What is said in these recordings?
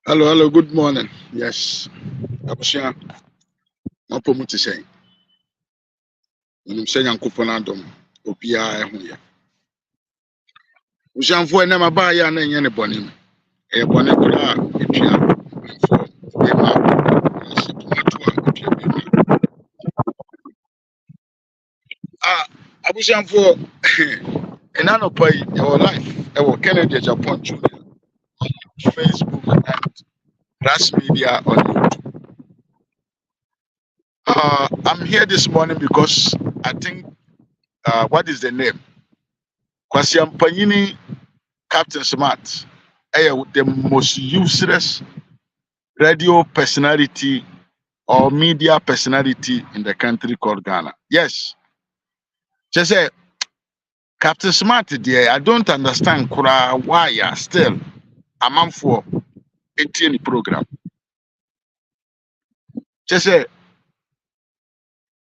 Hello, good morning. Yes. Abusha, mapo mu te sɛn. Onim sɛ Nyankopɔn adom obiara ho yɛ. Busuafo ɛnam aba yɛ a na ɛnyɛ ne bɔne mu. Ɛyɛ bɔne koraa a etua mfo bema ɛsi tomato a etua bema. Abusuafo ɛna no pai ɛwɔ life ɛwɔ Kennedy Japan Junior Facebook and Ras Media on YouTube. I'm here this morning because I think what is the name? Kwasi Ampanyini Captain Smart, the most useless radio personality or media personality in the country called Ghana. Yes, just say Captain Smart, dear, I don't understand why you are still a man for 18 program. Just say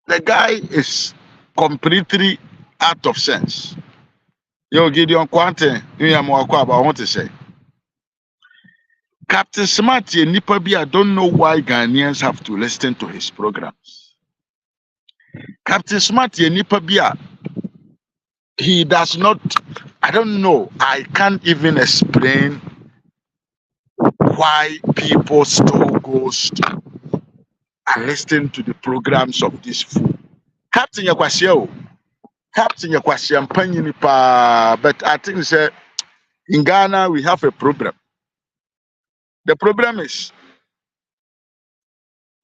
the guy is completely out of sense. Yo, Gideon Quante, you are more about what I want to say. Captain Smart, Nipabi, I don't know why Ghanaians have to listen to his programs. Captain Smart, Nipabi, he does not, I don't know, I can't even explain why people still goes to and listen to the programs of this fool. Captain Yakwasio, Captain Yakwasiam Panyinipa, but I think say, in Ghana we have a problem. The problem is,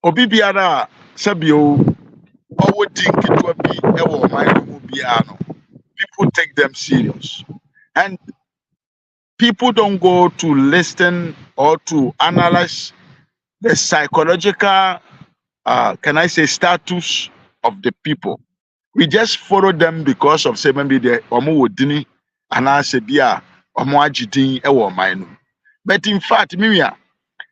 Obibiara Sabio, or think it will be people take them serious. And people don't go to listen or to analyze the psychological, can I say, status of the people. We just follow them because of say maybe the Omo and I say bia Omo Ajidin ewo mainu. But in fact, Mimia,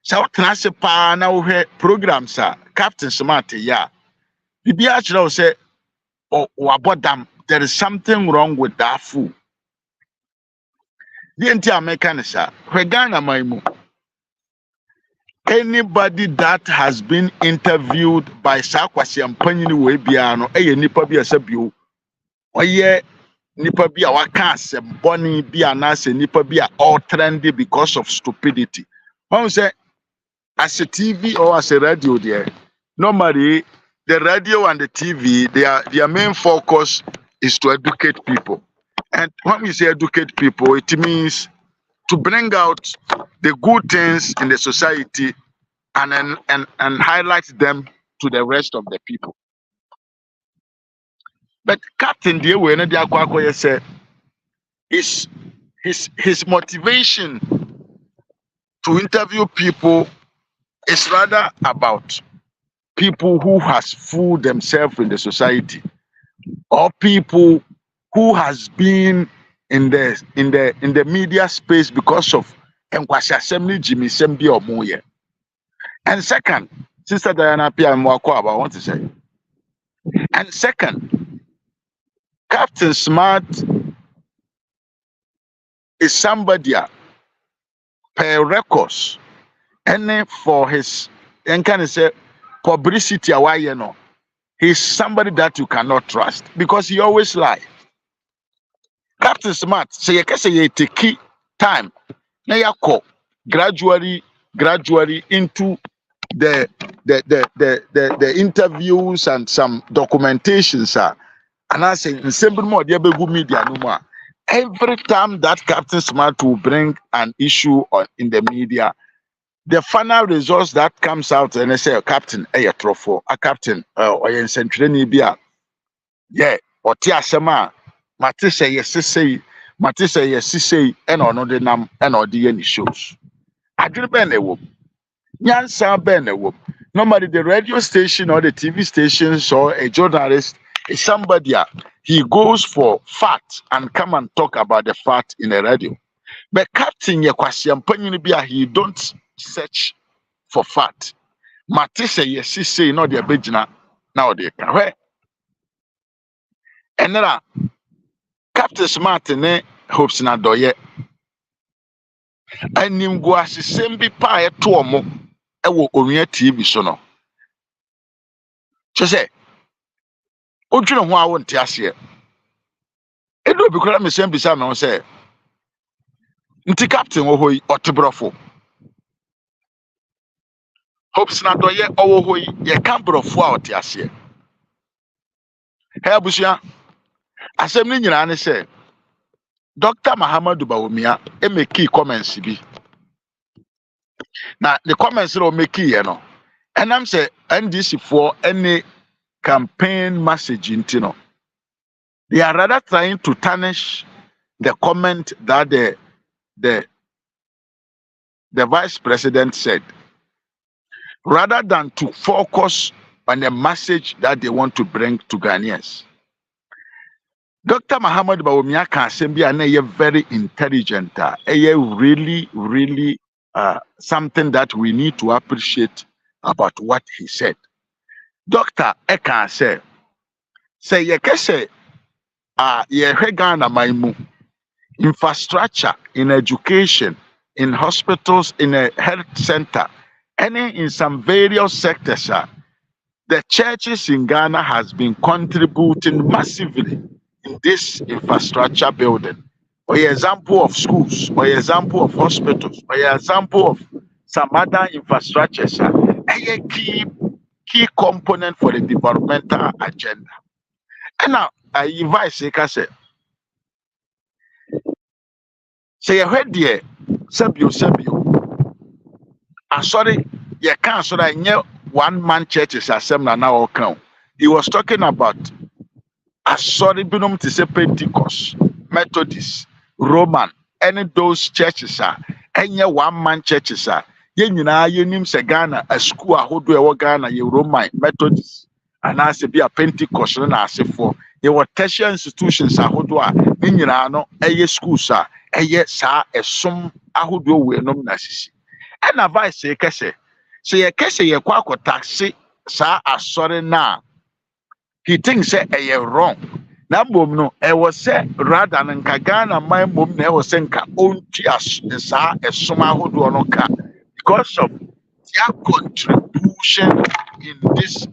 so trans pa na we programs Captain Smart ya. Bibia chira say or abodam, there is something wrong with that fool. The entire mechanism, Ghana maimu. Anybody that has been interviewed by Sakwasi Ampanyini Webiano, nipa bi asabio. Oye nipa bi a waka asem boni bi anase nipa bi a all trendy because of stupidity. When say as a TV or as a radio there, normally the radio and the TV, their main focus is to educate people. And when we say educate people, it means to bring out the good things in the society and highlight them to the rest of the people. But Captain Dewe said his motivation to interview people is rather about people who has fooled themselves in the society or people who has been in the media space because of Nkwasi Assembly Jimmy Sembi Omoye. And second, Sister Diana Pia Mwako, I want to say. And second, Captain Smart is somebody per records and for his and can say publicity away, he's somebody that you cannot trust because he always lie. Captain Smart say you can say take time na yako gradually into the interviews and some documentations and I say in simple more there be good media no more. Every time that Captain Smart will bring an issue in the media, the final results that comes out and they say Captain Trofo, a captain or in Century Nibia. Yeah, or Tia Sama, Matisse yes say and or no the nam and or the any shows. I didn't bend a whoop. Nyansa Ben a whoop. Normally the radio station or the TV stations or a journalist is somebody he goes for fact and come and talk about the fact in the radio. But Captain Yakwasi Ampanyini he don't search for fact. Matisse yes say no the abegina now they can. And then Captain Smart ne hopes na doye. anim go asesem bi pa eto omo ewo onua TV so no kyese odwene ho a wonte ase edo bi kora mesem bisa me ho se nti captain wo hoyi otebrofo hopes na do ye owo hoyi ye kan brofo a ote ase he abusua asem ni nyina ne se Dr. Mahamudu Bawumia make key comments bi na the comments no make here no enam say NDC for any campaign message into no they are rather trying to tarnish the comment that the vice president said rather than to focus on the message that they want to bring to Ghanaians. Dr. Mahamudu Bawumia can say be very intelligent, really something that we need to appreciate about what he said. Doctor Eka say ye kese ye Ghana maimu infrastructure in education, in hospitals, in a health center, and in some various sectors. The churches in Ghana has been contributing massively in this infrastructure building. Or example of schools, or example of hospitals, or example of some other infrastructures. A key component for the developmental agenda. And now I invite say you heard there, Sabio. I'm sorry, you can't so that one man churches assembly now all count. He was talking about sorry binum to say Pentecost, Methodist, Roman, any those churches are any one man churches are. Ye nyina ye nim se Ghana a school ahodo e wo Ghana ye Roman, Methodist, and as be a Pentecost na asefo. Ye were tertiary institutions ahodo a ne nyina no eye schools a eye saa esom ahodo we nom na sisi. And advice say kese ye kese ye kwa taxi saa asori na he thinks say wrong. Na mbom no was say rather than Ghana my mom na was say nka onti saa esom ahodo no ka because of their contribution in this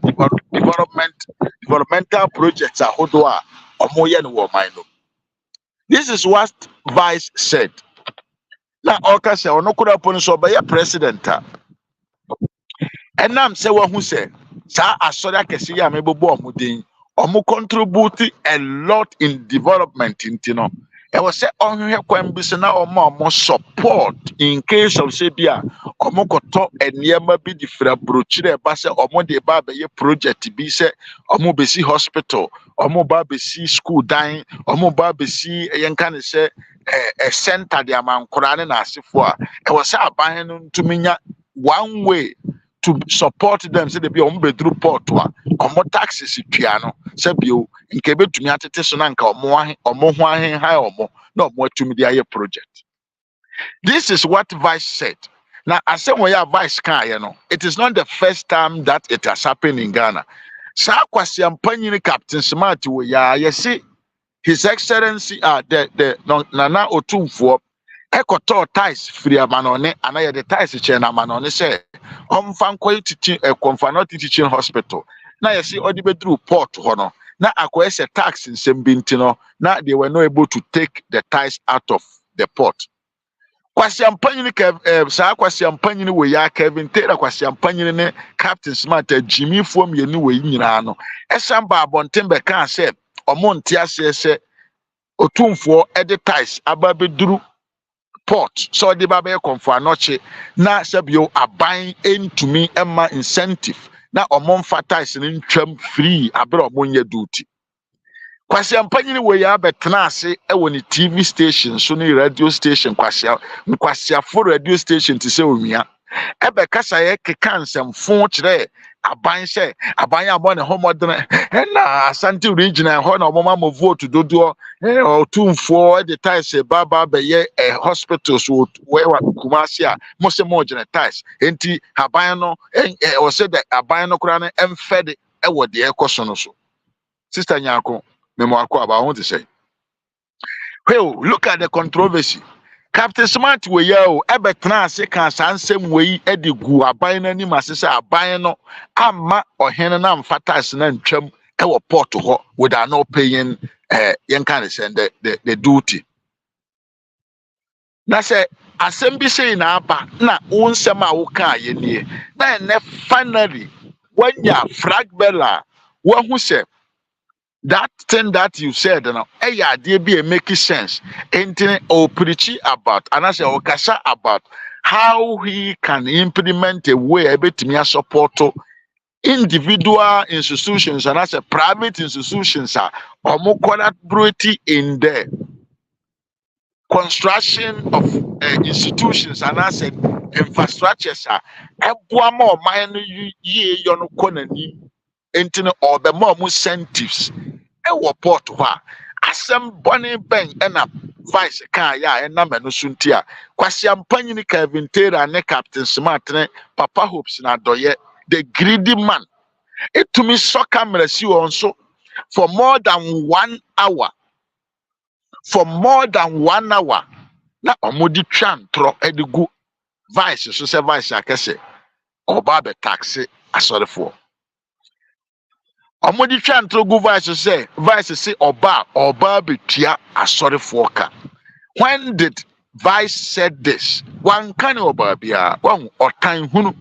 developmental projects ahodo a omoye no wo man no. This is what Vice said. Na oka say ono kura pon so be president enam say wo hu say sa asori akese ya mebobo omuden omo contribute a lot in development intino e was say onhwe kwan bi se na omo support in case of say bia omo koto eniema bi di fra brochire ba se omo de ba be project bi se omo be si hospital omo ba be si school dan omo ba be si yenka ne se a center de amankora ne na asefo a e was say aban no ntuminya one way to support them say they be on bedru port wa omo taxes tuano say bio nke betumi atete so na nka omo ho ahen ha omo na omo atumi dia ye project. This is what Vice said. Now as we have Vice kan ye no, it is not the first time that it has happened in Ghana. Sa kwasi ampanyini Captain Smart we ya see His Excellency the Nana Otumfuo ekoto ties free amanone anaye the ties che na amanone say omfanko teaching not teaching hospital na you see odi bedru port ho no na akwese tax nsem bi ntino na they were not able to take the ties out of the port. Kwasi ampanyini sa kwasi ampanyini we ya Kevin Taylor kwasi ampanyini ne Captain Smart Jimmy Fuom yenu we nyina no esamba abontembe kan say omo ntia ase Otumfuo ties aba bedru port so the baba konfo anoche na sebio aban entumi emma incentive na omonfatais ni ntwam free abere omonye duty kwasi ampanyini we ya betena ase ewo ni TV station so ni radio station kwasi afo radio station ti se omia ebe kasa ye keka nsemfo kire aban se aban abo ne homodene na Asante regional ho na omoma mo vote dodo Otumfuo the ties baba be ye hospitals where Kumasi a mo se mo gene ties enti aban no o se the aban no kura no emfed e wo de ekoso no so. Sister Nyako me mo akọ aba ho to say, well, look at the controversy. Captain Smart we yo ebetena ase kan sansem we edi gu aban n'anim ase se aban no amma ohene na mfata ase na ntwam e wo port ho without no paying yen kan send the duty. Na se asem bi sei na aba na wo nsem a wo kan ye nie na ne finally wanya fragbella wo hu se that thing that you said now there be making sense anything or preach about and I say okasha about how he can implement a way betumi support individual institutions and I say private institutions are or collaborate in the construction of institutions and I said infrastructures are more mine ye yono konani anything or the more incentives ewo port ho a asem bone ben na vice kan ya na manu sunti a kwasi ampanyini Kevin Taylor ne Captain Smart ne Papa Hopes na doye the greedy man etumi so camera si on so for more than 1 hour na omodi twan tro edigu vice so se vice akese oba be taxi asorefo Omodi chantro go vice say oba betua asori foka. When did vice said this? One can oba bia one otan hunu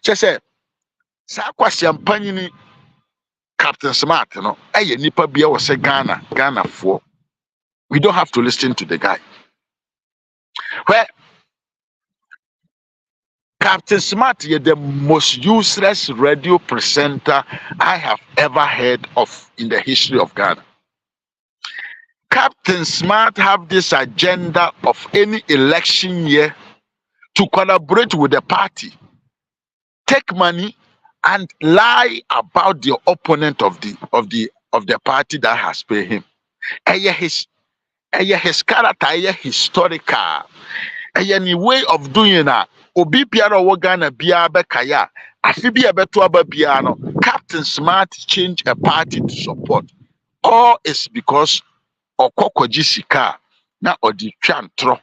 say sa kwasi ampanyini Captain Smart no eye nipa bia wo say Ghana for. We don't have to listen to the guy. Where Captain Smart is the most useless radio presenter I have ever heard of in the history of Ghana. Captain Smart have this agenda of any election year to collaborate with the party, take money, and lie about the opponent of the party that has paid him. His character, historical, any way of doing that. Obi piara wo Ghana bia bekaya afi bia beto aba bia no Captain Smart change a party to support all is because okokoji sika na odi twantro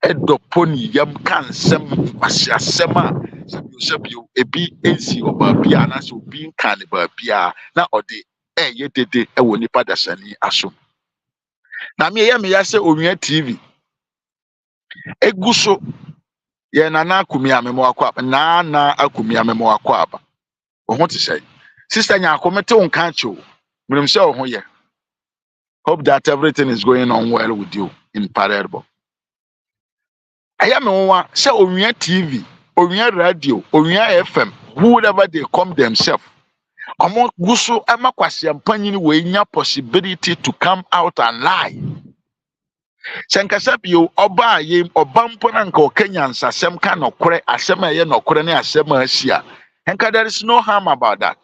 edoponi yam kansem asiasema sabio ebi ensi oba bia na so obi nkan ba bia na odi yedede ewo nipa dasani aso na me ya se onwia TV eguso ye nana akumi amemo akwa na akumi amemo akwa aba ohun ti say sister nya akomete won kan che o minim say ohun ye hope that everything is going on well with you in Parelbo aya me won say onwia TV onwia radio onwia FM whoever they come themselves omo guso amakwase ampanyini we nya possibility to come out and lie. Senkasapio oba ye obampo na nka okanya nsasem ka nokore asem eye nokore ne asem asia enka there is no harm about that,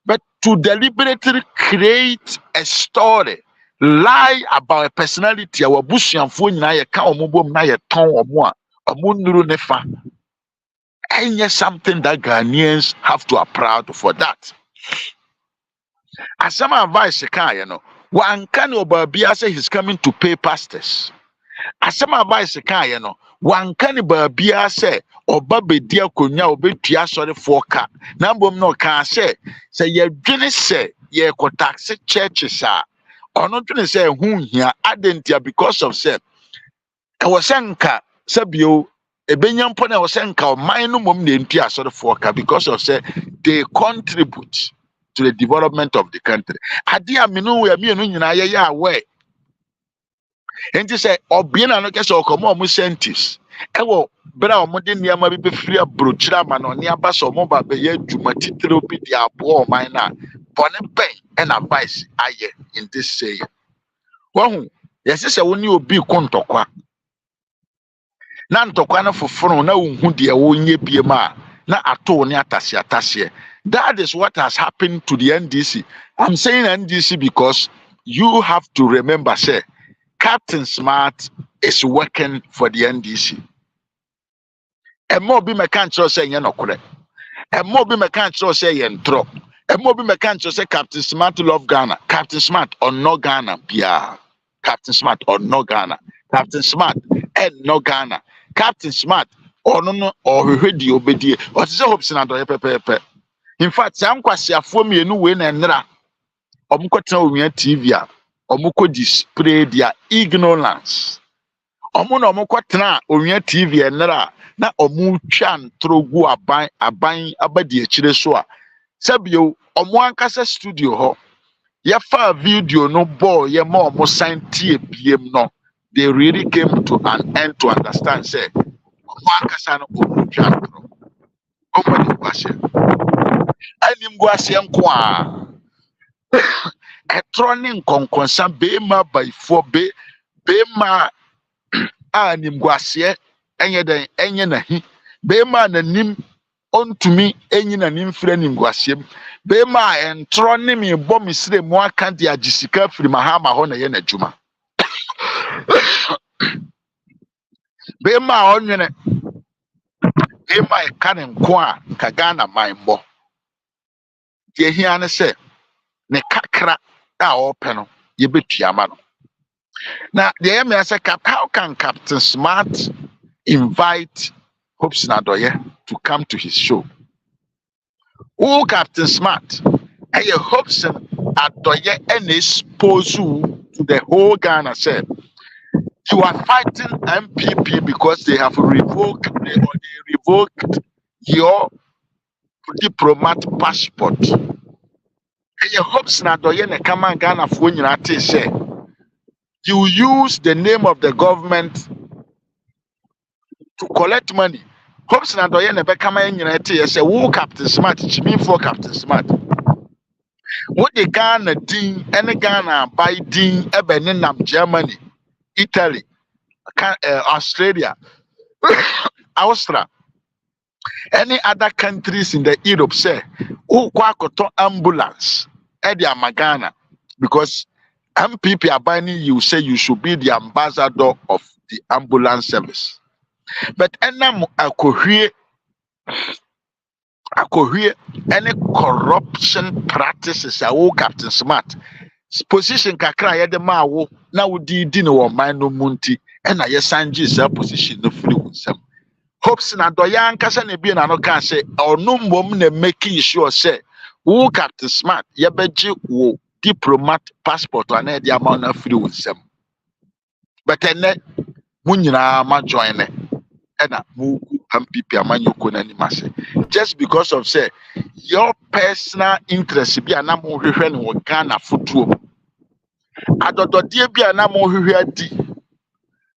but to deliberately create a story lie about a personality our busuanfo nyina ye ka omobom na ye ton omo a omunuru ne fa enye something that Ghanaians have to are proud for that. Asem advice ka ye no one can obabia say he's coming to pay pastors. Asem advice kan ye no one can babia say oba bedi akonya obetua sore foka na mbom no kan say ye dwene say ye ko tax churches a ono dwene say hu hia adentia because of say e wo senka sabio ebenyampo na wo senka o man no mom na entua sore foka because of say they contribute to the development of the country. Ade aminu we mienu nyina ye aware. Enti say obiena no kese okomo omo scientists. Ewo bra omo de niam bi befiri abrochira ma no ne aba so omo ba be ye adwuma titire obi di abo o man na bone ben and advice aye in this say. Wahu yes say woni obi kontokwa. Na ntokwa na foforo na unhu de wonye biema na ato ne atase. That is what has happened to the NDC. I'm saying NDC because you have to remember, say, Captain Smart is working for the NDC. And more be mechanical say you're not correct. And more be mechanical say you're in trouble. And more be mechanical say Captain Smart love Ghana. Captain Smart or no Ghana, yeah. Captain Smart or no Ghana. Captain Smart and no Ghana. Captain Smart or no or ready obedi. Or is hopes na do pepe. In fact, some kwasi afo me no we na nra. Omuko tena owia TV a omuko display their ignorance. Omo na omuko tena owia TV nra na omu twa ntrogu aban abadi akire so a. Sabio omo ankasa studio ho. Yafa video no ball ye more science PM no. They really came to an end to understand say Mwakasa no omutwantro. Omodi kwase. Anim gwase nko a. Etroni nkonkonsa bema by 4 bema anim gwase enye den enye na hi. Bema na nim ontumi enyi na nim frɛ nim gwasem. Bema entroni mi bɔ misire mu aka de agisika firi mahama hɔ na ye na dwuma. Bema onwene bema ekane nko a ka Ghana manbɔ. Die hia ne sɛ ne kakra a ɔpɛ no ye betua ma no. Na the area say how can Captain Smart invite Hopes Nadoye to come to his show? Who Captain Smart? And your Hopes Nadoye and expose you to the whole Ghana said you are fighting MPP because they have revoked your diplomat passport. And your Hopes Nadoye ne kama Ghana for you say you use the name of the government to collect money. Hopes Nadoye ne bekama nyina say who Captain Smart chimi for Captain Smart. What the Ghana din any Ghana by din ebe nam Germany, Italy, Australia, Austria, any other countries in the Europe say who kwakoto ambulance edi amagana because MPP are binding you say you should be the ambassador of the ambulance service. But enam akohwie any corruption practices a Captain Smart position kakra ye de ma wo na wo di no wo man no munti e na ye sanje sa position no free unsam. Hopes Nadoye ankasa na bi na no kan say onu mbom na making sure say wo Captain Smart ye beji wo diplomat passport and the amount of free with them. But then Munina ma join and MPP amanyoko na nimase. Just because of say your personal interest be anamo hwehwe no Ghana futuo. Adododie bi anamo hwehwe adi.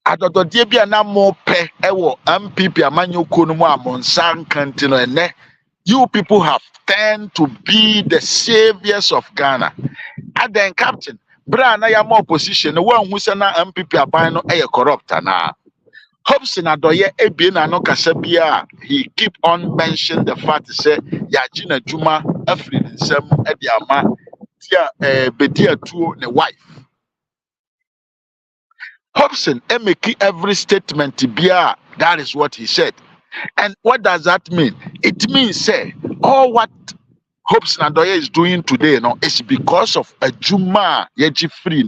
Adododie bi anamo pe ewo MPP amanyoko no mu amonsan kantino ene. You people have turned to be the saviors of Ghana. And then Captain, bra na ya more position, one who say na MPP aban no corrupt na. Hopes Nadoye ebi na no kasabia, he keep on mentioning the fact say ya Gina Juma afri nsem e di ama tia bedia tuo ne wife. Hobson make every statement bia, that is what he said. And what does that mean? It means say all what Hopes Nadoye is doing today, no, it's because of a Juma Yeji free.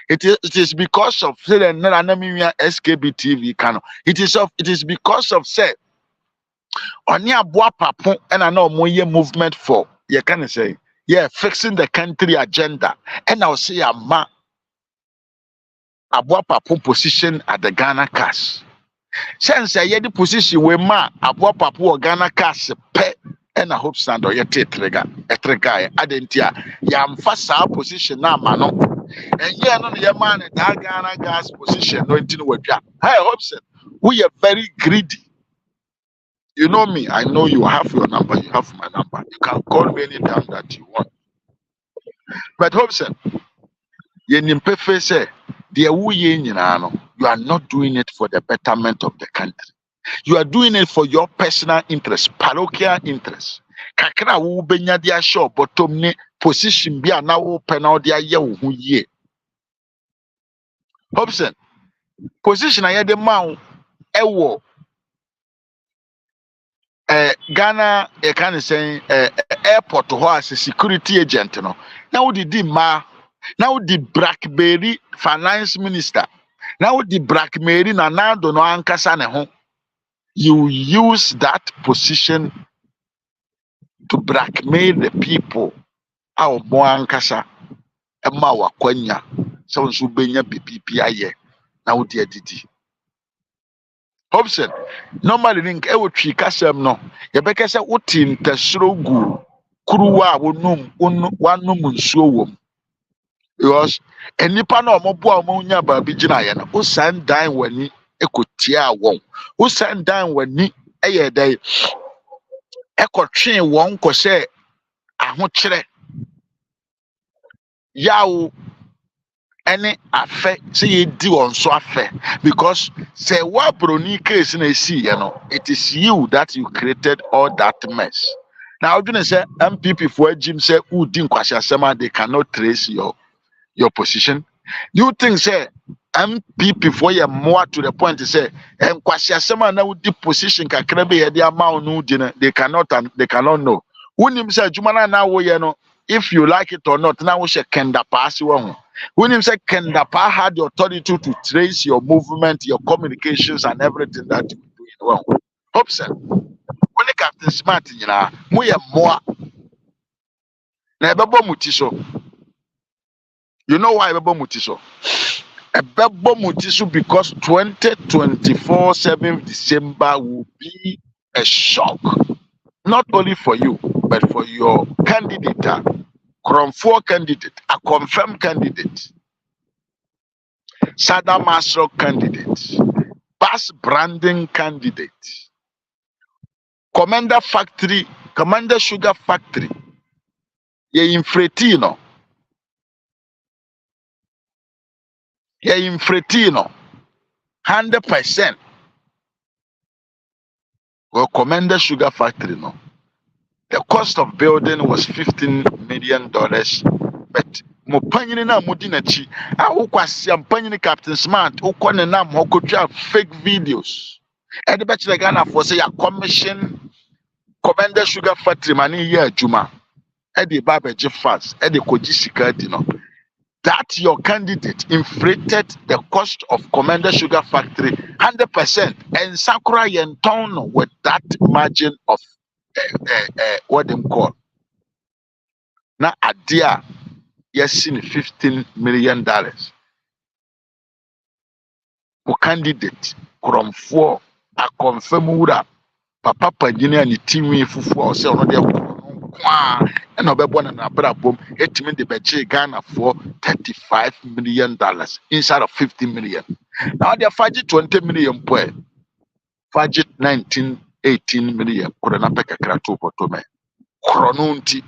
It is because of say SKB TV canon. It is because of say Onia Boa Papu and I know more movement for you can say fixing the country agenda. And I'll say Boa Papu position at the Ghana cash. Since I had the position where Boa Papu or Ghana cash pay. And I hope Nadoye etrega adentia yam fasa position na mano and yeah no your man that Ghana gas position no intino wadwa. Hey Hobson, we are very greedy. You know me, I know you have your number, you have my number. You can call me anytime that you want. But Hobson, you nimpefe say the you are not doing it for the betterment of the country. You are doing it for your personal interest, parochial interest. Kakra wu benya dia show bottom ne position bia na wo penal dia ye wo hu ye. Hobson, position aye de ma ewo Ghana e kan say airport ho as security agent no. Na wo didi ma Now the Blackberry finance minister. Now the Blackberry na do no ankasa ne ho. You use that position to blackmail the people. Our mo ankasa ema wakwanya. So nso benya bibibi aye. Na wo de adidi. Hobson, normally link e wo twi kasem no. Ye beka se woti ntasuro gu kuruwa a wonum nsuo wom. Because enipa na omobo a omonya ba bi gina ye no. Osan dan wani ekotia won. Osan dan wani eye dai ekotwe won ko se ahokyere yawo any affair say you do on so affair because say what brony case na see you know it is you that you created all that mess. Now you say MPP for Jim say who didn't kwasiasema they cannot trace your position. You think say MPP for your more to the point to say and kwasiasema na who position kakra be the amount no they cannot know. When him say jumana na wo ye no if you like it or not now we say kenda pass one. When him say Kenda Pa had the authority to trace your movement, your communications, and everything that you do in well. Hobson, when the Captain Smart, you know, we are more. Never mutiso. You know why Bebo mutiso? A Bebo mutiso because 2024 7th December will be a shock, not only for you, but for your candidate. Kromfo candidate, a confirmed candidate, Sada Masro candidate, Bass Branding candidate, Commander Sugar Factory, ye infretino, 100%. Well, Commander Sugar Factory, no. The cost of building was $15 million, but mo panyini na mo di nachi a ukwasi ampanyini Captain Smart ukone na mo kotwa fake videos e de be Ghana for say ya commission Commander Sugar Factory mani ye adwuma e de ba beje fast e de koji sika di no that your candidate inflated the cost of Commander Sugar Factory 100% and Sakura Yenton with that margin of what them call na adia yes in $15 million. O candidate from four a confirm wura papa panyini ani timi fufu o se ono de kwa and obebona na brabom etimi de beche Ghana for $35 million inside of $50 million. Now they fudge 20 million boy. Fudge 18 million kurana peka krato potome. Kronunti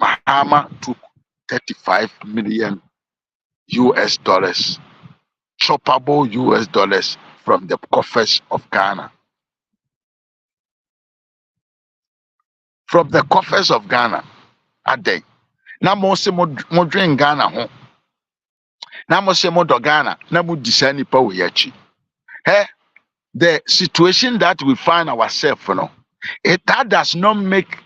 Mahama took $35 million choppable US dollars from the coffers of Ghana. From the coffers of Ghana, a day. Now, most modern Ghana home. Now, most modern Ghana, now would descend power yachi. Hey, the situation that we find ourselves, you know, that does not make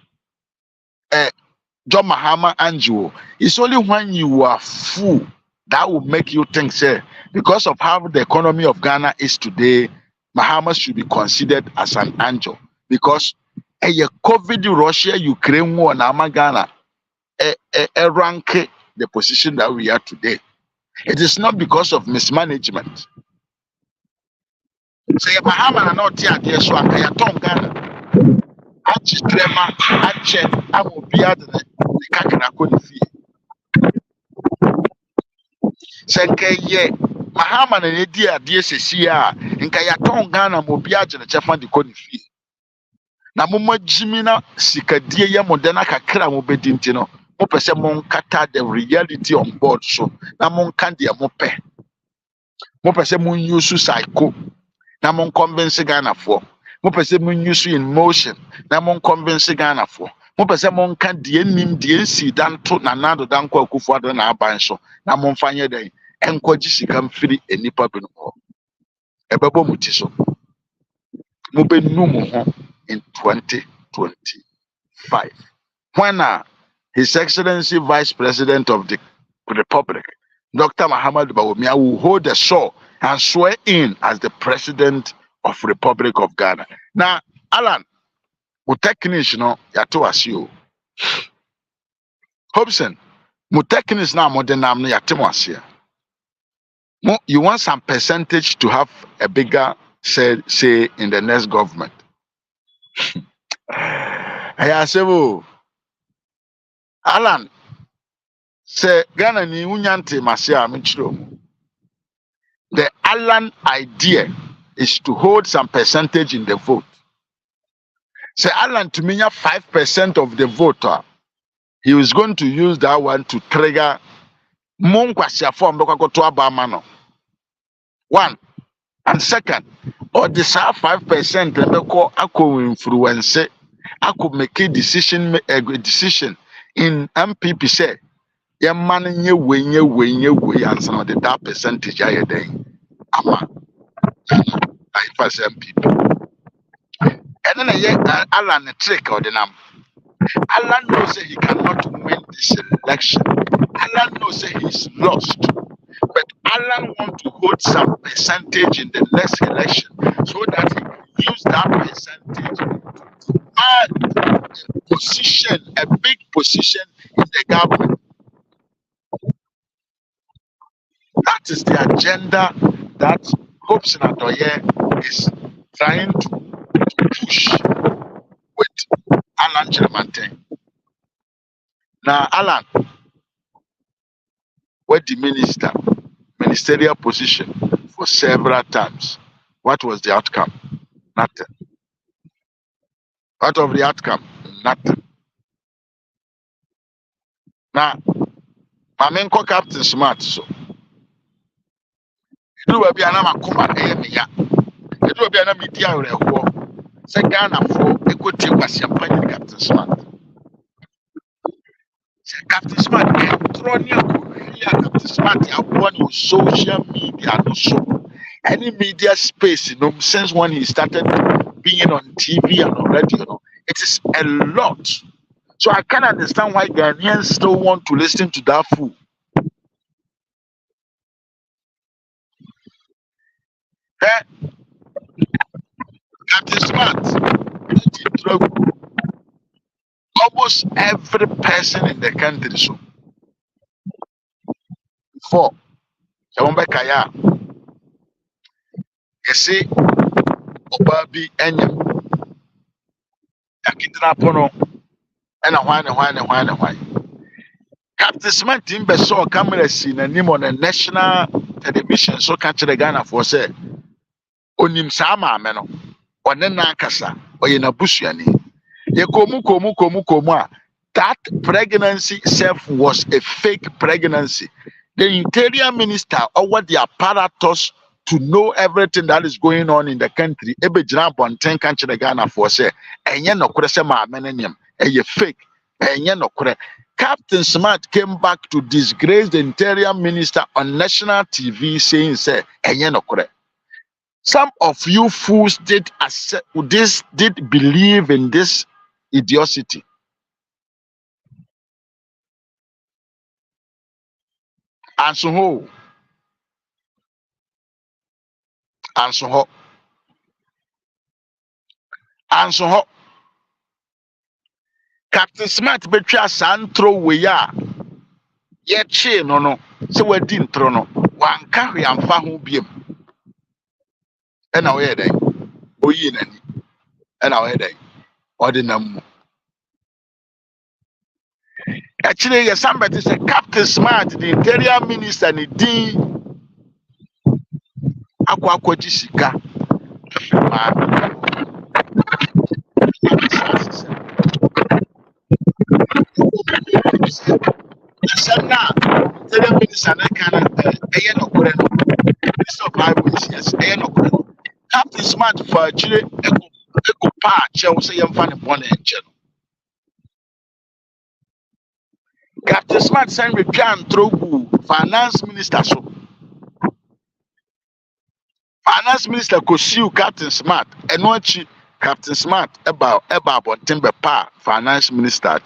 John Mahama Anjo. It's only when you are full that will make you think, say, because of how the economy of Ghana is today, Mahama should be considered as an angel. Because a COVID Russia Ukraine war na Ghana rank the position that we are today. It is not because of mismanagement. Say Mahama na not here there so akaya tom Ghana. Achi trema ache amobia de kakra ko ni fie. Senkeye Mahama na edi ade sesi a nka ya ton Ghana mobia je ne chefa de ko ni fie. Na mumma jimina sikadie ye modena kakra mo bedi ntino. Mo pese mo nkata the reality on board so na mo nka de mo pe. Mo pese mo use psycho na mo convince Ghana for. Mo pese mo use in motion na mo convince Ghana for. Mo pese mo nka de nim de nsi dan to na nado dan kwa Akufo Addo na aban so na mo mfanye den enkoji sika mfiri enipa bi no. Ebebo muti so. Mo be numu ho in 2025. When His Excellency Vice President of the Republic. Dr. Muhammad Bawumia will hold the show and swear in as the president of Republic of Ghana. Now, Alan, with techniques, you know, yato asio. Hobson, with techniques now more than I'm yato asio. You want some percentage to have a bigger say in the next government. I say, Alan, say Ghana ni unyante masia michiro. The Alan idea is to hold some percentage in the vote. Say Alan to me 5% of the voter. He was going to use that one to trigger Monkwasya form to Abamano. One. And second, or this 5% ako influence, I could make a decision in MPP say, your money you win and some of the that percentage I day. Ama I pass MPP. And then Alan a trick or the name. Alan knows that he cannot win this election. Alan knows that he's lost. But Alan wants to hold some percentage in the next election so that he can use that percentage to add a position, a big position in the government. That is the agenda that Hobson Adoye is trying to push with Alan Chiramanten. Now, Alan, where the ministerial position for several times. What was the outcome? Nothing. What of the outcome? Nothing. Now, my main Captain Smart, so it will be an amakuma, it will be an media war. Second, for equity was champagne Captain Smart. Captain Smart, Captain Smart, I want on social media, no so. Any media space, you know, since when he started being on TV and on radio, you know, it is a lot. So I can't understand why Ghanaians still want to listen to that fool. Captain Smart, almost every person in the country, so for Kaya, you see, Obabi Enyam, Yakitrapono, and why. Captain Smart Timber saw camera scene and him on a national television, so catch the Ghana for say, Onim Sama Meno, or Nenakasa, or Yenabusiani. Yekomu. That pregnancy itself was a fake pregnancy. The interior minister or what the apparatus to know everything that is going on in the country. Ebe jina bonten kanche the Ghana for say, enye no kure se ma amenenyem, eye fake, enye no kure. Captain Smart came back to disgrace the interior minister on national TV saying, say, enye no kure. Some of you fools did believe in this idiocy. And so Captain Smart betray Santro we ya ye chi no so we di ntro no wanka hwe amfa ho biem e na we dey oyi nani e na we dey ordinam actually yes somebody say Captain Smart the interior minister ni din akwaji sika Sana, tell me Sana can no Captain Smart for Chile, Eco Patch, I will say I'm funny one engine. Captain Smart sent me plan through finance minister. So finance minister could sue Captain Smart and watch Captain Smart about timber pa finance minister.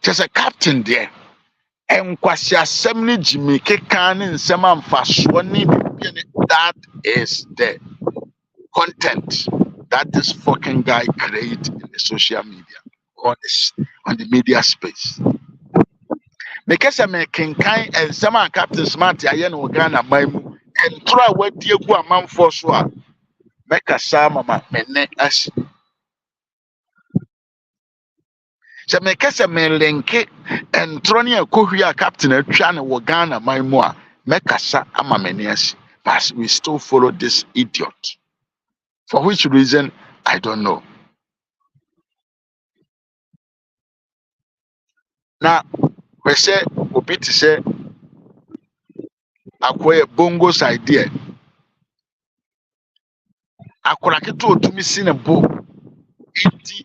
Just a captain there. enkwasi asɛm ne gyimi keka ne nsɛm amfasoɔ ne biribi ne that is the content that this fucking guy create in the social media on the media space. Because I make kenkan nsɛm a Captain Smart ayɛ no wɔ Ghana man mu ntoro a wadi egu amanfoɔ so a mɛkasa mama mene asi. Sɛ meka sɛ melenke ntoro ne akɔhwi a Captain atwa no wɔ Ghana man mu a mɛkasa ama mene asi. But we still follow this idiot. For which reason, I don't know. Now, we say, obi ti say, akwaye bongo's idea. Akwara keto otumi si ne bo enti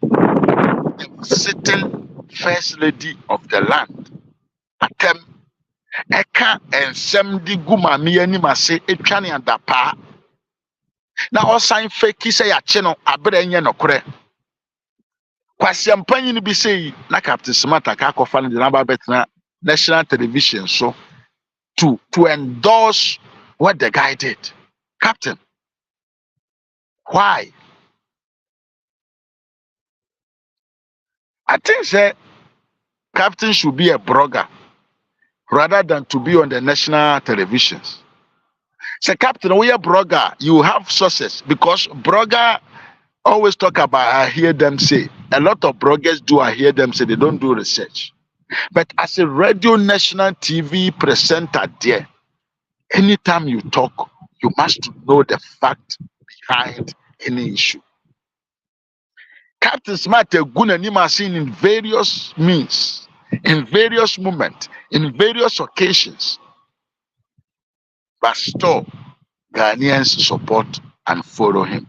the sitting first lady of the land. Atem eka ensem di gu mame anim ase etwa ne adapa. Na osan fake say ya che no abere enye nokore. Kwasi ampanyi ni bi say na Captain Smart aka akofa no de na ba betena national television so to endorse what the guy did. Captain, why? I think that Captain should be a blogger rather than to be on the national televisions. Say, Captain, we are blogger, you have sources because blogger always talk about, I hear them say, a lot of bloggers do, I hear them say they don't do research. But as a radio national TV presenter there, anytime you talk, you must know the fact behind any issue. Captain Smart Gunanima seen in various means, in various moments, in various occasions, but still Ghanaians support and follow him.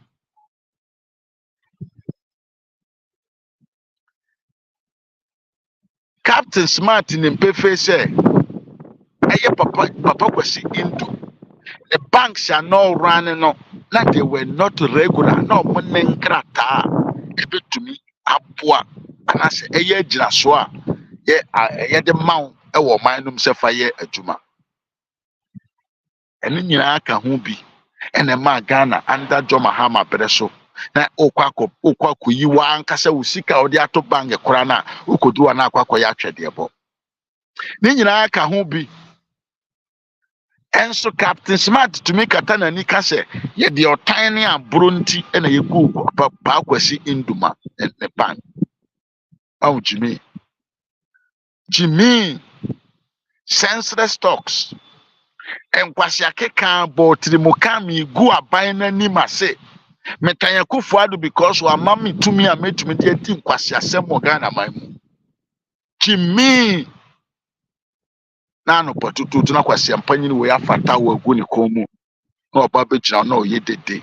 Captain Smart in Mpefe say, "Aye, Papa kwasi into the banks are not running no, not they were not regular, no money krata, ebe to me abua, and I say, aye, jinaswa, yeah, the mount, a woman himself, aye, a juma." And then you aka ho bi and a man Ghana under John Mahama Breso. Na okwa kuyi wa ankasa usika odi ato bank ekora na okodu ana akwa ya twede ebo. Ni nyina aka ho bi. Enso Captain Smart to make atana ni ka se ye de otan ne abro nti na ye gu pa kwasi induma ne bank. Aw Jimmy senseless talks. Enkwasi akeka bo trimuka gu aban na ni mase. Metanya Kufuado because wa mami tumi a metumi de ati nkwasi asem mo Ghana man mu. Kimi na no potutu na kwasi ampanyi ni we afata wa gu ne komu. Na oba begina na oye dede.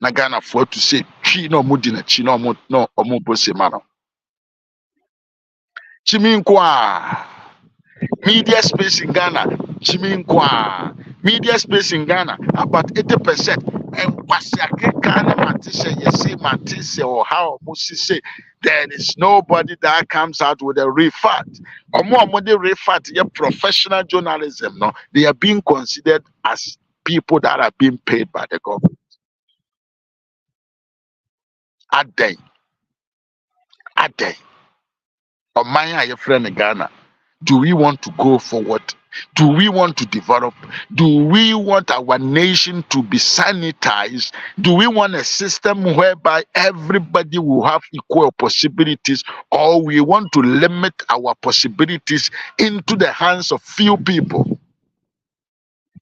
Na Ghana fo to say twi na omudi na chi na omo bose ma no. Kimi nkwa media space in Ghana. Kimi nkwa media space in Ghana about 80%. And or how say there is nobody that comes out with a real fact. Or more the real fact, yeah, professional journalism, no, they are being considered as people that are being paid by the government. Are they? Or my your friend in Ghana, do we want to go forward? Do we want to develop? Do we want our nation to be sanitized? Do we want a system whereby everybody will have equal possibilities, or we want to limit our possibilities into the hands of few people?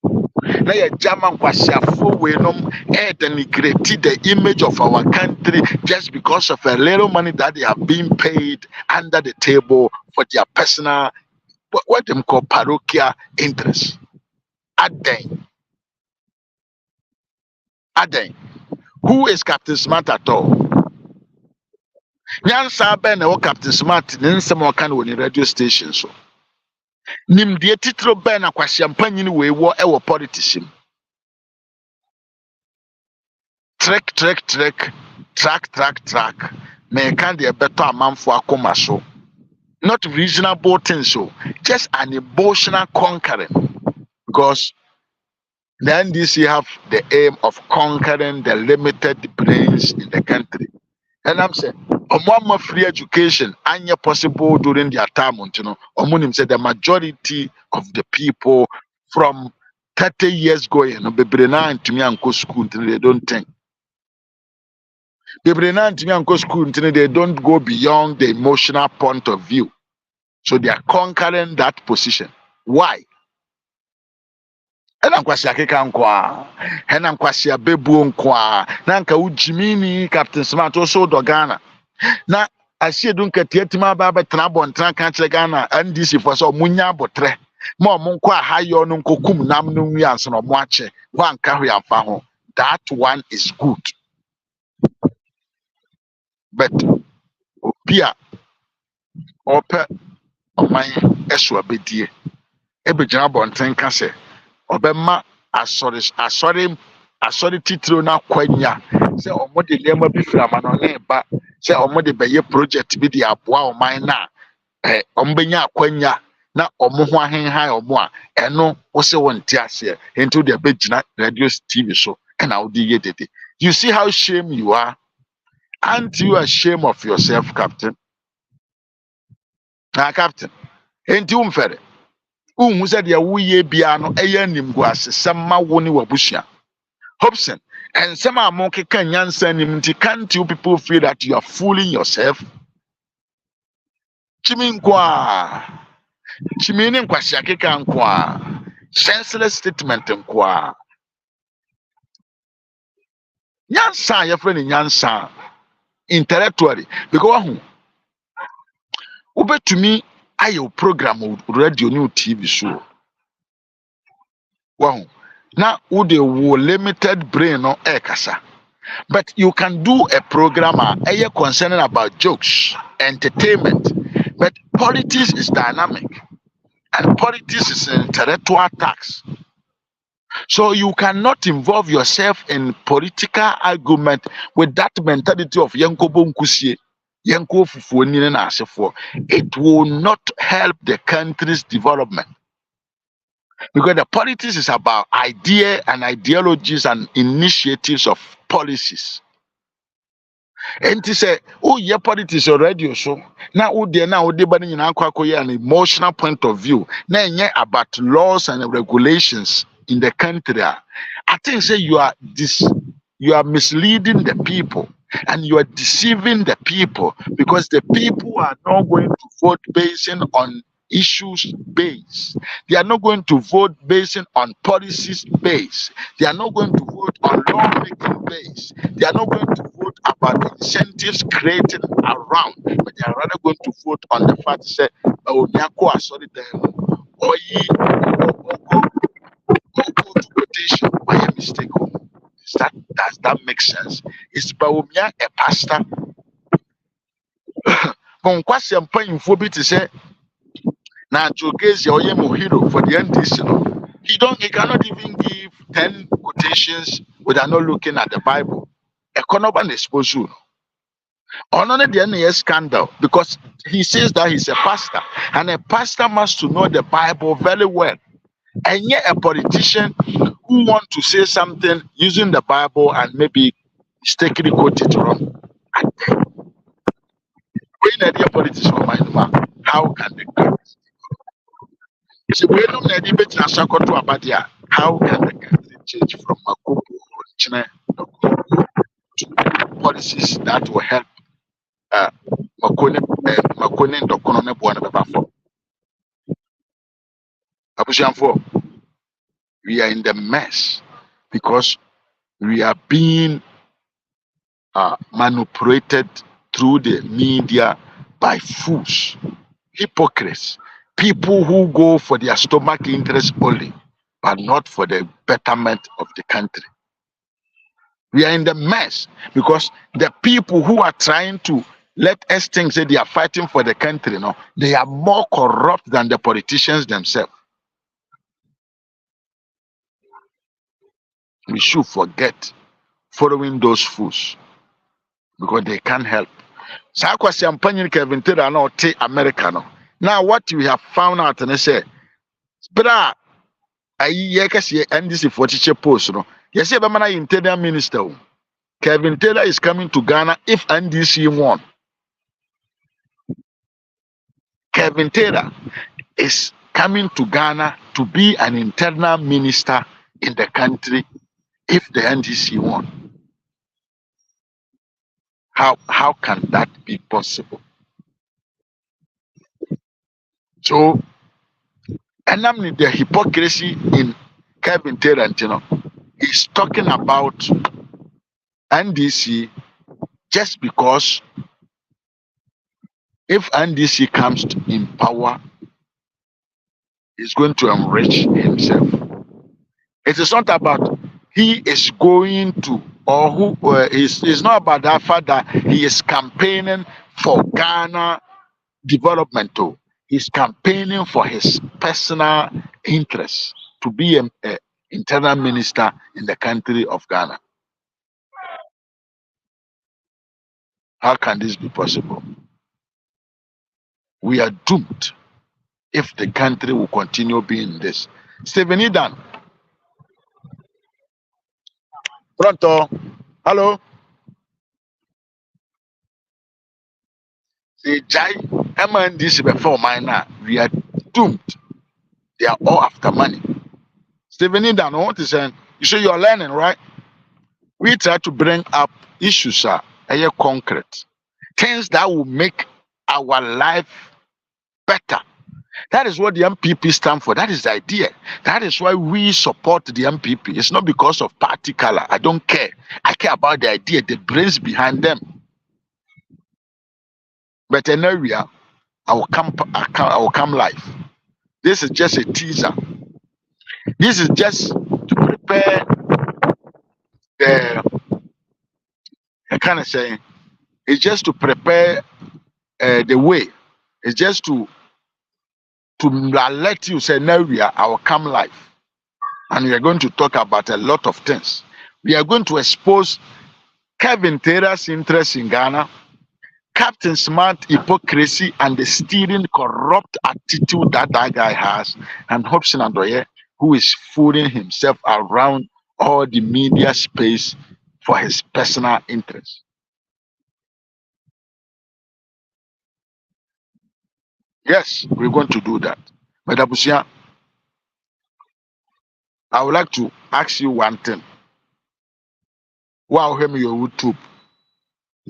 Now, German denigrated the image of our country just because of a little money that they have been paid under the table for their personal, what them call parochial interests. Aden. Who is Captain Smart at all? Nyansa Ben or Captain Smart in some kind of radio station so. Nim the titro Ben a kwasiampanyin we war our politician. Track. Me can the better man for akoma so. Not reasonable things, so just an emotional conquering. Because the NDC have the aim of conquering the limited brains in the country. And I'm saying, more free education and possible during their time, you know, said the majority of the people from 30 years going, to me and go school, they don't think. They don't go beyond the emotional point of view. So they are conquering that position. Why? Ɛna nkwasi akeka nkwa ɛna nkwasi abebuo nkwa na nka ujimini Captain Smart also do Ghana na asiedu nkatia tima ba betena abɔntena ka kyerɛ Ghana NDC for so munya abotre ma ɔmo nkɔ ahayɔ no nkokum nam no nwi anso no mo akye wanka hwe amfa ho. That one is good, but obi a ɔpɛ ɔman ɛso abedie ebegyina abɔnten ka sɛ ɔbɛma asɔre titiro na kwanya sɛ ɔmo de nneɛma bi firi amano ne ba sɛ ɔmo de bɛyɛ project bi de aboa ɔman na ɔmo bɛnya akwanya na ɔmo ho ahenhan ɔmo a ɛno wosɛ wɔn ti aseɛ nti wode bɛgyina radio TV so ɛna wode yɛ dede. You see how shame you are? Aren't you ashamed of yourself, Captain? Captain, nti womfɛre unhu sɛ deɛ woyɛ bia no ɛyɛ animguasesɛm ma wo ne wabusua. Hobson, and some are more can can't you people feel that you are fooling yourself? Chiminkwa Chimini Kwasiakeka nkwa senseless statement nkwa Nyansa your friend Nyansa intellectually because ube to me ayo program radio new TV show now would a limited brain no ekasa. But you can do a program concerning about jokes, entertainment. But politics is dynamic, and politics is an intellectual tax. So you cannot involve yourself in political argument with that mentality of Yanko Bonkusie, Yanko Fufuoni and Asefo. It will not help the country's development. Because the politics is about idea and ideologies and initiatives of policies. And to say, oh, yeah, politics already so now, oh, dear, now, an emotional point of view. Now, yeah, about laws and regulations in the country. I think say you are misleading the people and you are deceiving the people because the people are not going to vote based on issues based. They are not going to vote based on policies based. They are not going to vote on lawmaking based. They are not going to vote about incentives created around, but they are rather going to vote on the fact that oh, sorry, or ye go to quotation by a mistake. Does that make sense? It's Baumia a pastor. Bonkwasi and paying for bit to say now Jokezi or Yemo hero for the NDC. He cannot even give 10 quotations without not looking at the Bible. Econoban exposure. On the NAS scandal because he says that he's a pastor and a pastor must to know the Bible very well. And yet a politician who want to say something using the Bible and maybe mistakenly quote it wrong. When a politician how can they do this? How can the country change from Makubu or China to policies that will help Makone and Dokonome Buana Bafo? Abushanfo, we are in the mess because we are being manipulated through the media by fools, hypocrites, people who go for their stomach interest only, but not for the betterment of the country. We are in the mess because the people who are trying to let us think that they are fighting for the country, no, they are more corrupt than the politicians themselves. We should forget following those fools because they can't help. Sa kwasi ampanyin Kevin Taylor na ote America no. Now what we have found out and say bra ayi ye kase NDC for teacher post no. Yes, be man interior minister. Kevin Taylor is coming to Ghana if NDC won. Kevin Taylor is coming to Ghana to be an internal minister in the country if the NDC won. How can that be possible? So, and I mean the hypocrisy in Kevin Taylor, you know, he's talking about NDC just because if NDC comes in power, he's going to enrich himself. It is not about he is going to or who it's not about that fact that he is campaigning for Ghana development too. He's campaigning for his personal interests to be an internal minister in the country of Ghana. How can this be possible? We are doomed if the country will continue being this. Stephen Idan. Pronto. Hello. Say Jai MNDC before mine now. We are doomed. They are all after money. Stephen Idan, what is saying? You say you are learning, right? We try to bring up issues are concrete. Things that will make our life better. That is what the MPP stand for. That is the idea. That is why we support the MPP. It's not because of party color. I don't care. I care about the idea, the brains behind them. But in area, I will come live. This is just a teaser. This is just to prepare the. I kind of say it's just to prepare the way. It's just to let you say now I will come live, and we are going to talk about a lot of things. We are going to expose Kevin Taylor's interest in Ghana, Captain Smart hypocrisy and the stealing, corrupt attitude that guy has, and Hobson Adoye, who is fooling himself around all the media space for his personal interest. Yes, we're going to do that. But Abusia, I would like to ask you one thing. Wow, hear me your YouTube.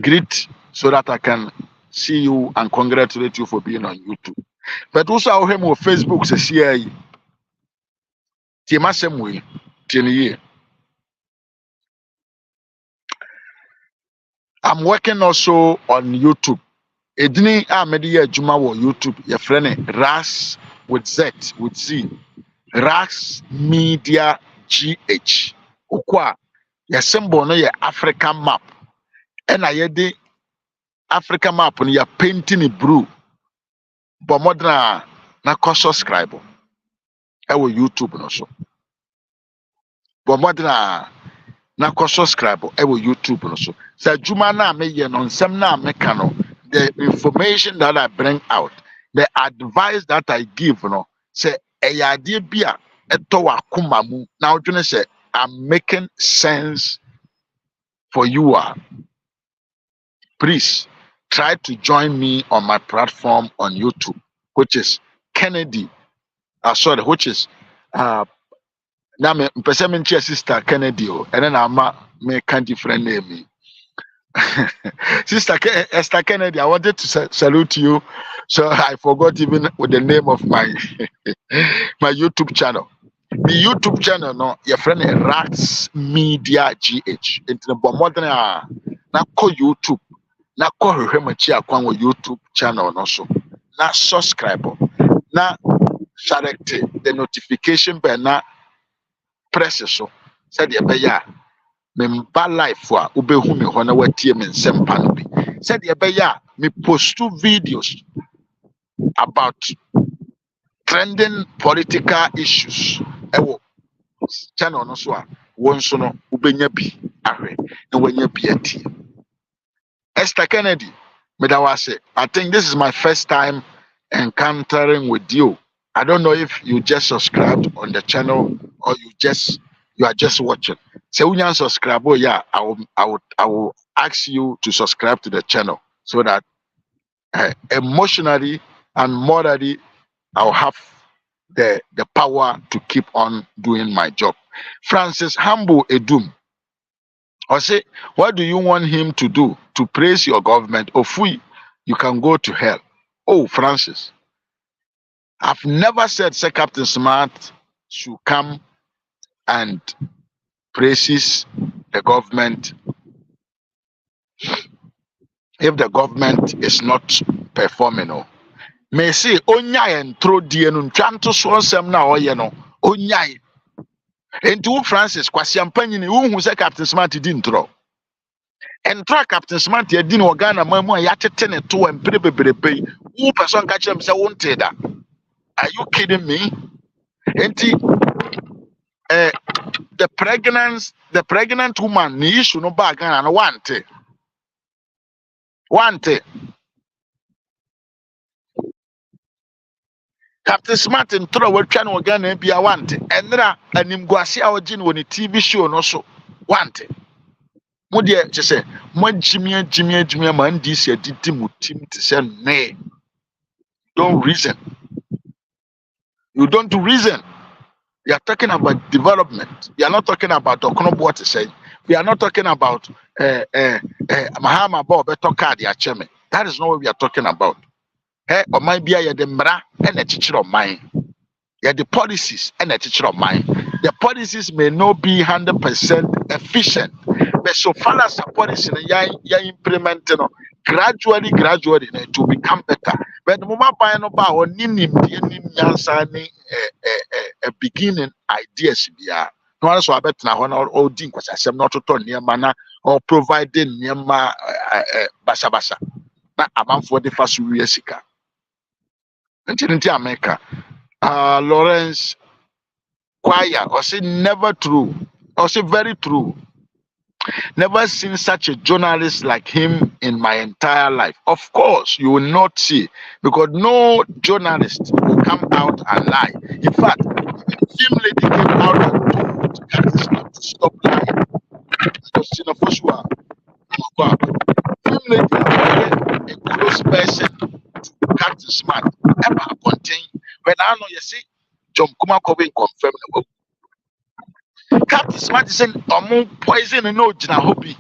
Greet so that I can see you and congratulate you for being on YouTube. But also I'll hear me on Facebook say CIA. Tiemasemwe, Tieniye. I'm working also on YouTube. Edini a media juma wo YouTube. Your friend Ras with Z. Ras Media GH. Okwa. Your symbol no your African map. And I the African map on your painting in blue. But more than na subscribe. I will YouTube no so. But more than na subscribe. I will YouTube no so. So juma na me ye no nsem na me kano. The information that I bring out, the advice that I give, say a idea be a towa kumamu. Now you say I'm making sense for you. Please try to join me on my platform on YouTube, which is Kennedy. Which is now me person sister Kennedy, and then I'm make different name. Sister Esther Kennedy, I wanted to salute you, so I forgot even with the name of my my YouTube channel. The YouTube channel, no, your friend Ras Media GH. Into the modern na call YouTube, na call Hemachi akwan YouTube channel also. Na subscribe, na select the notification bell, na press so. Said the beya. Memba life wa ubehu me ho na watie me nsempa no bi said ye beya me post two videos about trending political issues ewo channel no so a won so no ubenya bi ahwe na wanya bi atie. Esther Kennedy Medawase, I think this is my first time encountering with you. I don't know if you just subscribed on the channel or you are just watching. So when you subscribe, oh yeah, I will ask you to subscribe to the channel so that emotionally and morally I'll have the power to keep on doing my job. Francis Hambo Edum, or say, what do you want him to do to praise your government? Or fui, you can go to hell. Oh, Francis, I've never said Sir Captain Smart should come and praises the government if the government is not performing. Oh. May say onyai and throw the no ntwanto so nsɛm na ɔyɛ no onyai. Enti wo Francis kwasiampanyi ni wo hu Sir Captain Smart di ntro. Entra Captain Smart ya di no Ghana mamu a yatete ne to empire bebrebe. Wo person ka kyerem sɛ wo nte da. Are you kidding me? Enti the pregnant woman ni issue no ba Ghana no wante. Captain Smart ntro watwa no Ghana bia wante. Enra animguase a ogi no ni TV show no so wante. Mo de che se mo jimia man di se didi mutim te se ne. Don't reason. You don't reason. We are talking about development. We are not talking about Okonobo to say. We are not talking about Mahama Bob Betokadi Acheme. That is not what we are talking about. Hey, or might be a demra and a teacher of mine. Yeah, the policies and a teacher of mine. The policies may not be 100% efficient, but so far as the policy you implementing gradually it will become better. But the moment by no power, a beginning ideas be no one so bet na or din kwasa asem not to turn near mana or providing near basa na amanfo de fa so wie sika. Nti America. Lawrence Choir, or say never true, or say very true. Never seen such a journalist like him in my entire life. Of course, you will not see, because no journalist will come out and lie. In fact, the film lady came out and told Captain Smart to stop lying. Because you know for sure, film lady a close person to Captain Smart ever contain. When I know you see, John Kuma Kobe confirmed the Captain Smart is saying, poison and no Jina Hopi.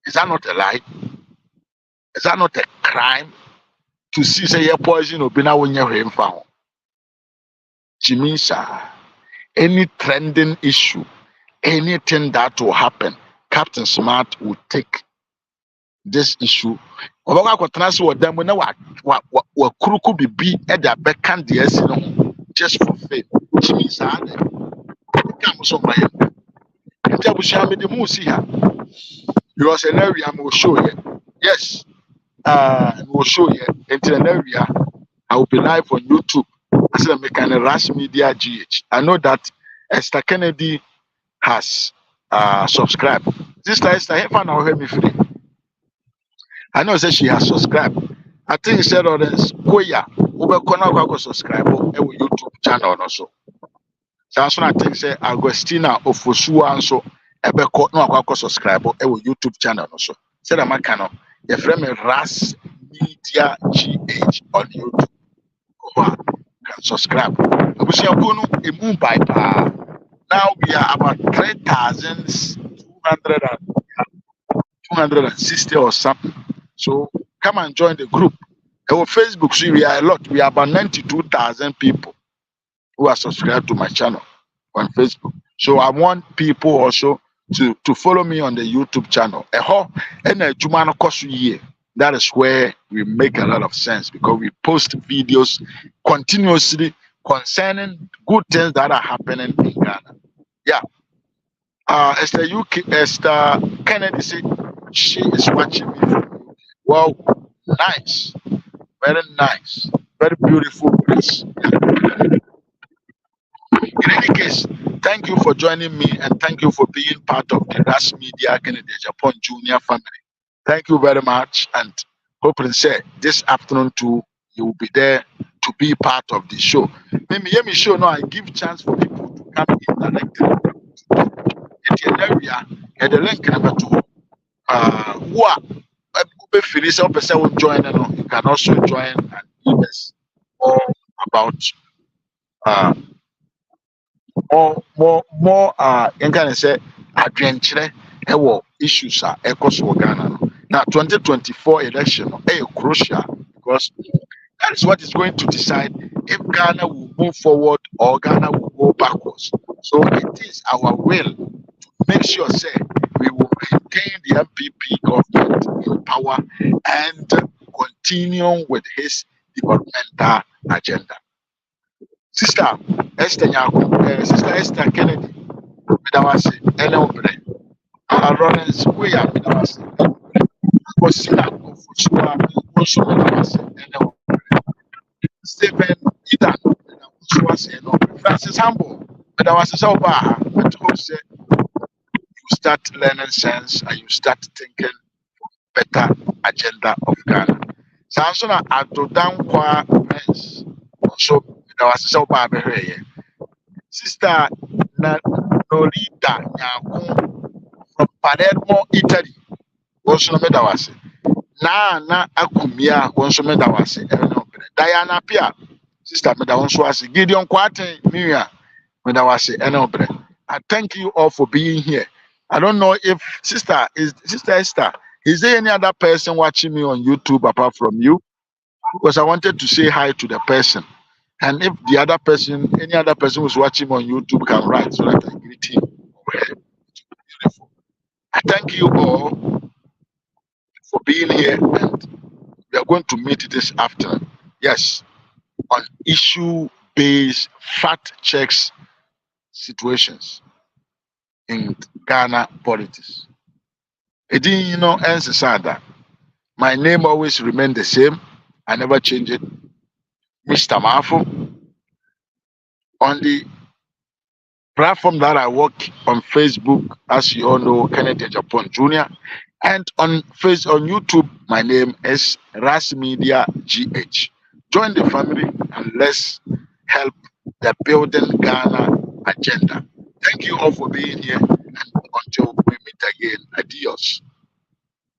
Is that not a lie? Is that not a crime to see say your poison or bina when you're in found? Jimmy, sir, any trending issue, anything that will happen, Captain Smart will take this issue. Obaga ko transi wo dam na wa kuruku bibi e da bekan de asi no just for fame. Jimmy, sir, come so my Jabushami the Musia. You are an area I will show you. Yes, we'll show you into an area. I will be live on YouTube. I said, make an Rush Media GH. I know that Esther Kennedy has subscribed. Sister Esther, if I know me free. I know that she has subscribed. I think he said, Koya, Uber Kona subscribe on YouTube channel also. So I think say Agustina Ofosua and so Ebeko no akwa subscribe e YouTube channel no so. Say that man can your friend Ras Media GH on YouTube. Can subscribe. Abusia Kunu e move by pa. Now we are about 3,260 or something. So come and join the group. Our Facebook, see, we are a lot. We are about 92,000 people who are subscribed to my channel on Facebook. So I want people also to follow me on the YouTube channel. That is where we make a lot of sense because we post videos continuously concerning good things that are happening in Ghana. Yeah. Esther Kennedy said she is watching me. Wow, nice. Very nice. Very beautiful place. In any case, thank you for joining me and thank you for being part of the Rush Media Kennedy Japan Junior family. Thank you very much, and hoping say this afternoon too you will be there to be part of the show. Maybe me show now I give chance for people to come in directly. It's an area and the link number two. Who are feel some person will join and you can also join and give us more about uh more you can say adventure issues are echoes for Ghana. Now 2024 election crucial because that is what is going to decide if Ghana will move forward or Ghana will go backwards. So it is our will to make sure say we will maintain the MPP government in power and continue with his developmental agenda. Sister Esther Nyako, Sister Esther Kennedy, Midawasi, Eleobre, Lawrence, we are Midawasi, Kosina Kofuchua, also Midawasi, Eleobre, Stephen Ida, Midawasi, Eleobre, Francis Hambo, Midawasi Sauba, but who say you start learning sense and you start thinking better agenda of Ghana. Sansona Adodan Kwa Mens, also Midawasi Sauba, Sister Norita Nyako from Palermo, Italy. Also, Medawasi. Na Akumia, also Medawasi. Diana Pia, Sister Medawasi. Gideon Kwate, Miriam Medawasi. I thank you all for being here. I don't know if Sister Esther, is there any other person watching me on YouTube apart from you? Because I wanted to say hi to the person. And if the other person, any other person who's watching on YouTube can write so that I greet him. Beautiful. I thank you all for being here, and we are going to meet this afternoon. Yes, on issue-based fact checks situations in Ghana politics. My name always remained the same. I never change it. Mr. Mafu. On the platform that I work on Facebook, as you all know, Kennedy Japan Jr. And on YouTube, my name is Ras Media GH. Join the family and let's help the building Ghana agenda. Thank you all for being here, and until we meet again, adios.